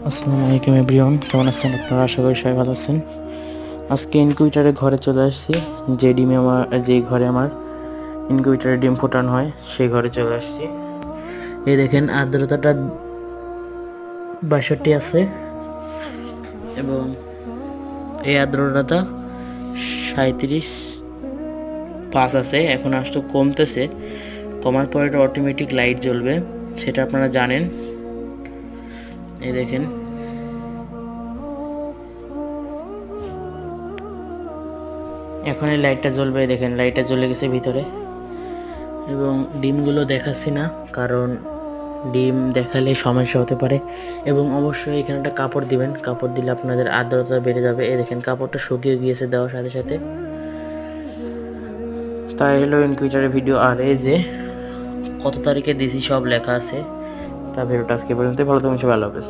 আসসালামু আলাইকুম এভরিওয়ান, কেমন আছেন আপনারা? আশা করি সবাই ভালো আছেন। আজকে ইনকিউবেটরের ঘরে চলে আসছি। যে ঘরে আমার ইনকিউবেটরে ডিম ফোটানো হয় সেই ঘরে চলে আসছি। এই দেখেন আর্দ্রতাটা ৬২ আছে এবং এই আর্দ্রতাটা ৩৭.৫ আছে। এখন আসতে কমতেছে, কমার পরে এটা অটোমেটিক লাইট জ্বলবে, সেটা আপনারা জানেন। এই দেখেন এখন এই লাইটটা জ্বলবে। দেখেন লাইটটা জ্বলে গেছে ভিতরে। এবং ডিমগুলো দেখাচ্ছি না, কারণ ডিম দেখালে সমস্যা হতে পারে। এবং অবশ্যই এখানে একটা কাপড় দিবেন, কাপড় দিলে আপনাদের আর্দ্রতা বেড়ে যাবে। এই দেখেন কাপড়টা শুকিয়ে গিয়েছে দেওয়ার সাথে সাথে। তাই হলো ইনকিউবেটরের ভিডিও। আর এই যে কত তারিখে দিছি সব লেখা আছে। তা ভিডিওটা আজকে পর্যন্ত। ভালো থাকুন সবাই, আল্লাহ হাফেজ।